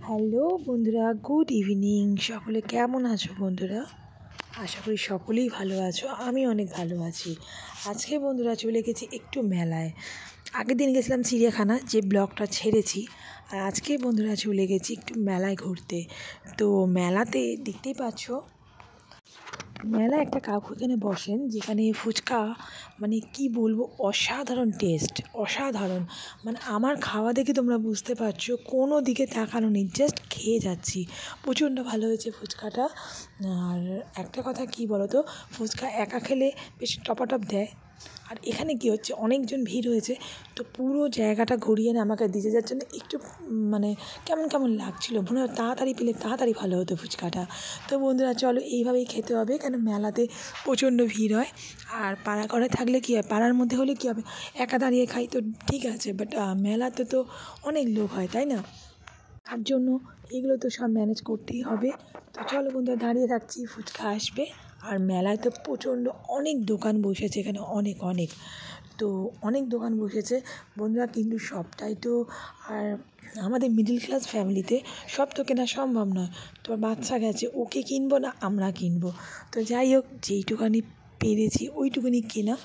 Hello বন্ধুরা, good evening. সকলে কেমন আছো বন্ধুরা? আশা করি সকলেই ভালো আছো। আমি অনেক ভালো আছি। আজকে বন্ধুরা চলে গেছি একটু মেলায়। আগের দিন গেছিলাম চিড়িয়াখানা, যে ব্লগটা ছেড়েছি। আর আজকে বন্ধুরা চলে গেছি একটু মেলায় ঘুরতে। তো মেলাতে দেখতেই পাচ্ছ, মেলায় একটা কাকু এখানে বসেন, যেখানে ফুচকা মানে কি বলবো, অসাধারণ টেস্ট, অসাধারণ। মানে আমার খাওয়া দেখে তোমরা বুঝতে পারছো, কোনো দিকে তাকানো নেই, জাস্ট খেয়ে যাচ্ছি। প্রচণ্ড ভালো হয়েছে ফুচকাটা। আর একটা কথা কি বলো তো, ফুচকা একা খেলে বেশ টপাটপ দেয়। আর এখানে কি হচ্ছে, অনেকজন ভিড় হয়েছে, তো পুরো জায়গাটা ঘুরিয়ে না আমাকে দিতে যাওয়ার জন্য একটু মানে কেমন কেমন লাগছিলো, মনে হয় তাড়াতাড়ি পেলে তাড়াতাড়ি ভালো হতো ফুচকাটা। তো বন্ধুরা চলো, এইভাবেই খেতে হবে, কেন মেলাতে প্রচণ্ড ভিড় হয়। আর পাড়া ঘরে থাকলে কী হয়, পাড়ার মধ্যে হলে কী হবে, একা দাঁড়িয়ে খাই তো ঠিক আছে, বাট মেলাতে তো অনেক লোক হয়, তাই না? তার জন্য এগুলো তো সব ম্যানেজ করতেই হবে। তো চলো বন্ধুরা, দাঁড়িয়ে থাকছি, ফুচকা আসবে। আর মেলায় তো প্রচণ্ড অনেক দোকান বসেছে এখানে, অনেক অনেক। তো অনেক দোকান বসেছে বন্ধুরা, কিন্তু সবটাই তো আর আমাদের মিডল ক্লাস ফ্যামিলিতে সব তো কেনা সম্ভব নয়। তো বাচ্চা গেছে, ওকে কিনবো না আমরা কিনবো? তো যাই হোক, যেইটুখানি পেরেছি ওইটুকুনি কেনা,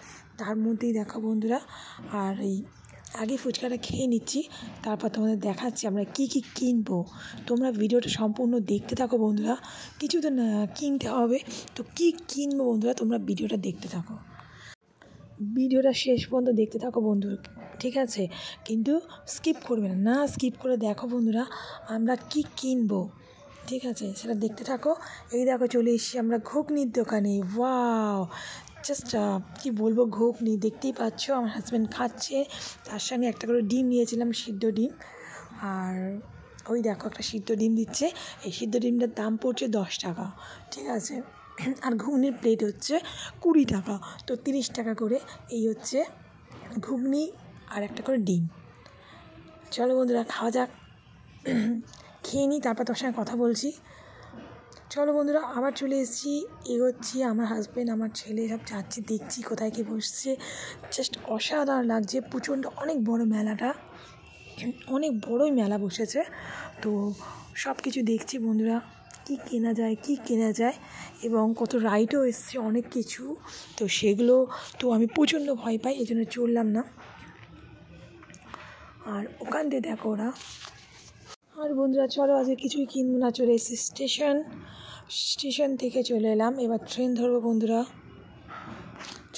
তার মধ্যেই দেখো বন্ধুরা। আর এই আগে ফুচকাটা খেয়ে নিচ্ছি, তারপর তোমাদের দেখাচ্ছি আমরা কী কী কিনবো। তোমরা ভিডিওটা সম্পূর্ণ দেখতে থাকো বন্ধুরা। কিছু তো না কিনতে হবে, তো কী কিনবো বন্ধুরা, তোমরা ভিডিওটা দেখতে থাকো, ভিডিওটা শেষ পর্যন্ত দেখতে থাকো বন্ধু, ঠিক আছে? কিন্তু স্কিপ করবে না, না স্কিপ করে দেখো বন্ধুরা আমরা কি কিনবো, ঠিক আছে? সেটা দেখতে থাকো। এই দেখো, চলে এসেছি আমরা ঘুগনির দোকানে। ওয়াও, জাস্ট কী বলবো, ঘুগনি দেখতেই পাচ্ছ আমার হাজব্যান্ড খাচ্ছে, তার সঙ্গে একটা করে ডিম নিয়েছিলাম, সিদ্ধ ডিম। আর ওই দেখো একটা সিদ্ধ ডিম দিচ্ছে, এই সিদ্ধ ডিমটার দাম পড়ছে 10 টাকা, ঠিক আছে? আর ঘুগনির প্লেট হচ্ছে 20 টাকা, তো 30 টাকা করে এই হচ্ছে ঘুগনি আর একটা করে ডিম। চলো বন্ধুরা খাওয়া যাক, খেয়ে নিই, তারপর তোর সঙ্গে কথা বলছি। চলো বন্ধুরা, আবার চলে এসেছি, এগোচ্ছি, আমার হাজব্যান্ড আমার ছেলে সব যাচ্ছি, দেখছি কোথায় কী বসছে। জাস্ট অসাধারণ লাগছে, প্রচণ্ড অনেক বড় মেলাটা, অনেক বড়ই মেলা বসেছে। তো সব কিছু দেখছি বন্ধুরা, কী কেনা যায় এবং কত রাইডও এসছে অনেক কিছু। তো সেগুলো তো আমি প্রচণ্ড ভয় পাই, এই জন্য চললাম না। আর ওখান দিয়ে দেখো ওরা। আর বন্ধুরা চলো, আজকে কিছুই কিনবো না, চলে এসেছি স্টেশন থেকে চলে এলাম, এবার ট্রেন ধরবো বন্ধুরা।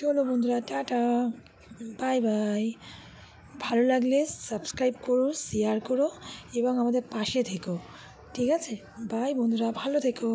চলো বন্ধুরা, টাটা, বাই বাই। ভালো লাগলে সাবস্ক্রাইব করো, শেয়ার করো এবং আমাদের পাশে থেকো, ঠিক আছে? বাই বন্ধুরা, ভালো থেকো।